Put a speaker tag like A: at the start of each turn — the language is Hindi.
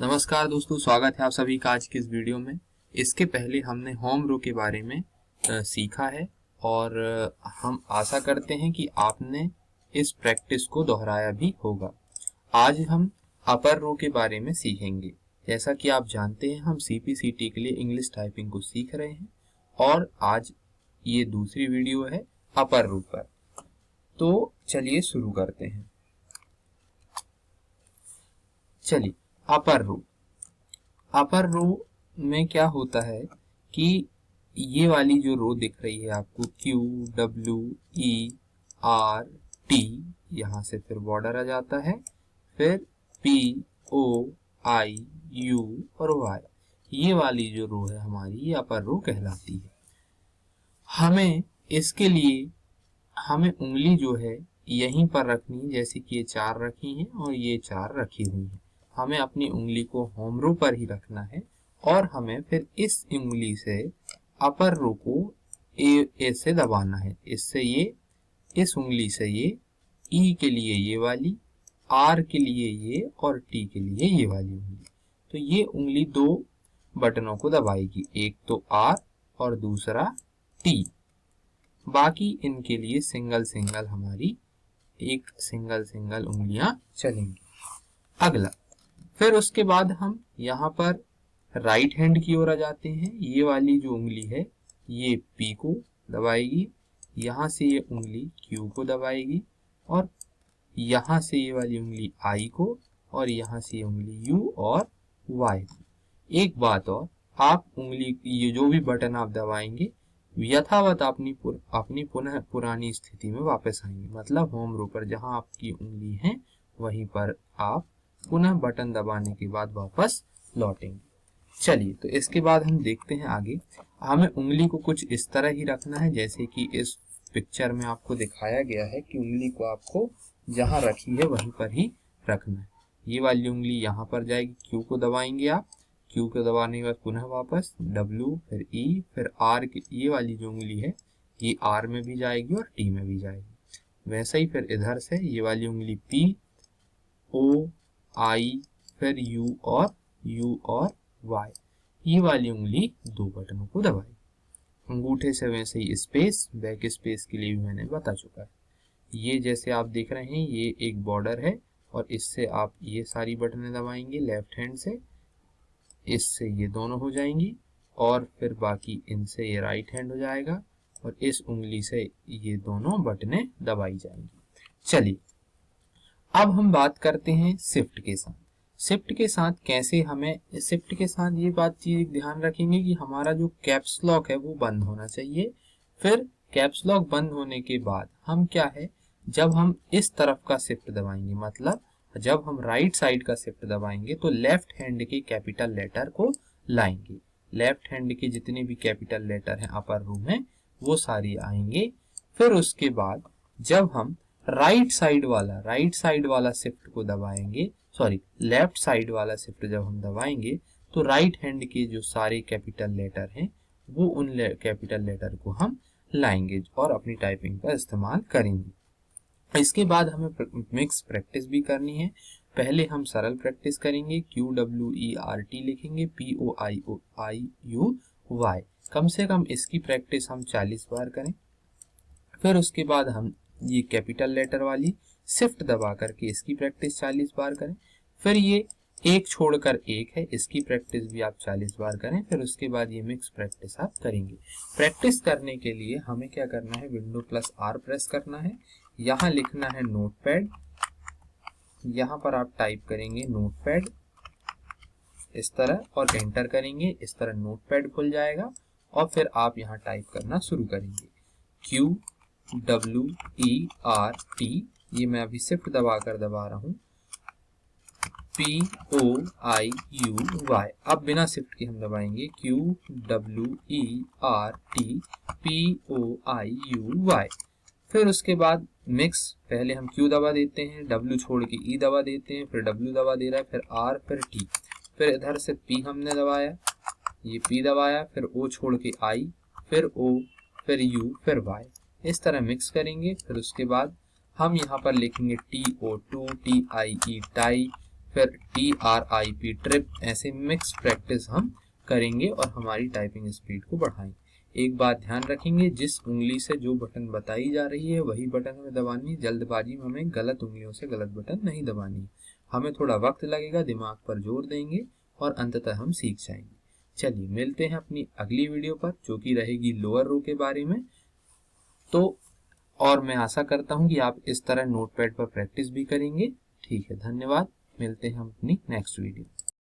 A: नमस्कार दोस्तों, स्वागत है आप सभी का आज के इस वीडियो में। इसके पहले हमने होम रो के बारे में सीखा है और हम आशा करते हैं कि आपने इस प्रैक्टिस को दोहराया भी होगा। आज हम अपर रो के बारे में सीखेंगे। जैसा कि आप जानते हैं, हम सीपीसीटी के लिए इंग्लिश टाइपिंग को सीख रहे हैं और आज ये दूसरी वीडियो है अपर रो पर। तो चलिए शुरू करते हैं। चलिए, अपर रो में क्या होता है कि ये वाली जो रो दिख रही है आपको, Q W E R T, यहाँ से फिर बॉर्डर आ जाता है, फिर पी ओ आई यू और वाई, ये वाली जो रो है हमारी, ये अपर रो कहलाती है। हमें इसके लिए हमें उंगली जो है यहीं पर रखनी है, जैसे कि ये 4 रखी हैं और ये 4 रखी हुई हैं। हमें अपनी उंगली को होम रो पर ही रखना है और हमें फिर इस उंगली से अपर रो को ए से दबाना है। इससे ये, इस उंगली से ये, ई के लिए ये वाली, आर के लिए ये और टी के लिए ये वाली उंगली। तो ये उंगली 2 बटनों को दबाएगी, एक तो आर और दूसरा टी। बाकी इनके लिए सिंगल सिंगल हमारी एक सिंगल उंगलियां चलेंगी। अगला, फिर उसके बाद हम यहाँ पर राइट हैंड की ओर आ जाते हैं। ये वाली जो उंगली है ये पी को दबाएगी, यहाँ से ये उंगली क्यू को दबाएगी और यहाँ से ये वाली उंगली आई को और यहाँ से ये उंगली यू और वाई को। एक बात और, आप उंगली ये जो भी बटन आप दबाएंगे यथावत अपनी पुनः पुरानी स्थिति में वापस आएंगे। मतलब होम रो पर जहां आपकी उंगली है वहीं पर आप पुनः बटन दबाने के बाद वापस लौटेंगे। चलिए, तो इसके बाद हम देखते हैं आगे। हमें उंगली को कुछ इस तरह ही रखना है जैसे कि इस पिक्चर में आपको दिखाया गया है कि उंगली को आपको जहां रखी है वहीं पर ही रखना है। ये वाली उंगली यहाँ पर जाएगी, क्यू को दबाएंगे आप, क्यू को दबाने के बाद पुनः वापस डब्ल्यू, फिर ई, फिर आर की ये वाली जो उंगली है ये आर में भी जाएगी और टी में भी जाएगी। वैसे ही फिर इधर से ये वाली उंगली पी ओ आई, फिर यू और वाई, ये वाली उंगली 2 बटनों को दबाई। अंगूठे से वैसे ही स्पेस, बैक स्पेस के लिए भी मैंने बता चुका है। ये जैसे आप देख रहे हैं ये एक बॉर्डर है और इससे आप ये सारी बटनें दबाएंगे लेफ्ट हैंड से, इससे ये दोनों हो जाएंगी और फिर बाकी इनसे ये राइट हैंड हो जाएगा और इस उंगली से ये दोनों बटनें दबाई जाएंगी। चलिए, अब हम बात करते हैं शिफ्ट के साथ। शिफ्ट के साथ कैसे हमें, शिफ्ट के साथ ये बात चीज ध्यान रखेंगे कि हमारा जो कैप्स लॉक है वो बंद होना चाहिए। फिर कैप्स लॉक बंद होने के बाद हम क्या है, जब हम इस तरफ का शिफ्ट दबाएंगे, मतलब जब हम राइट साइड का शिफ्ट दबाएंगे तो लेफ्ट हैंड के कैपिटल लेटर को लाएंगे। लेफ्ट हैंड के जितने भी कैपिटल लेटर हैं अपर रो में वो सारी आएंगे। फिर उसके बाद जब हम राइट साइड वाला शिफ्ट को दबाएंगे, सॉरी लेफ्ट साइड वाला शिफ्ट जब हम दबाएंगे तो राइट हैंड के जो सारे कैपिटल लेटर हैं वो उन कैपिटल लेटर को हम लाएंगे और अपनी टाइपिंग का इस्तेमाल करेंगे। इसके बाद हमें मिक्स प्रैक्टिस भी करनी है। पहले हम सरल प्रैक्टिस करेंगे, Q W E R T लिखेंगे, P O I U Y. कम से कम इसकी प्रैक्टिस हम 40 बार करें। फिर उसके बाद हम ये कैपिटल लेटर वाली शिफ्ट दबा करके इसकी प्रैक्टिस 40 बार करें। फिर ये एक छोड़कर एक है, इसकी प्रैक्टिस भी आप 40 बार करें। फिर उसके बाद ये मिक्स प्रैक्टिस आप करेंगे। प्रैक्टिस करने के लिए हमें क्या करना है, विंडो प्लस आर प्रेस करना है, यहाँ लिखना है नोटपैड, यहाँ पर आप टाइप करेंगे नोटपैड इस तरह और एंटर करेंगे। इस तरह नोटपैड खुल जाएगा और फिर आप यहाँ टाइप करना शुरू करेंगे, Q W E R T, ये मैं अभी शिफ्ट दबा रहा हूँ, P O I U Y. अब बिना शिफ्ट के हम दबाएंगे, Q W E R T P O I U Y. फिर उसके बाद मिक्स, पहले हम क्यू दबा देते हैं, डब्ल्यू छोड़ के ई दबा देते हैं, फिर डब्ल्यू दबा दे रहा है, फिर आर, फिर टी, फिर इधर से पी हमने दबाया, ये पी दबाया, फिर ओ छोड़ के आई, फिर ओ, फिर यू, फिर वाई। इस तरह मिक्स करेंगे। फिर उसके बाद हम यहाँ पर लिखेंगे T O to, T I E tie, फिर TRIP ट्रिप, ऐसे मिक्स प्रैक्टिस हम करेंगे और हमारी टाइपिंग स्पीड को बढ़ाएंगे। एक बात ध्यान रखेंगे, जिस उंगली से जो बटन बताई जा रही है वही बटन हमें दबानी है। जल्दबाजी में हमें गलत उंगलियों से गलत बटन नहीं दबानी है। हमें थोड़ा वक्त लगेगा, दिमाग पर जोर देंगे और अंततः हम सीख जाएंगे। चलिए मिलते हैं अपनी अगली वीडियो पर, जो कि रहेगी लोअर रो के बारे में। तो और मैं आशा करता हूँ कि आप इस तरह नोटपैड पर प्रैक्टिस भी करेंगे। ठीक है, धन्यवाद। मिलते हैं हम अपनी नेक्स्ट वीडियो।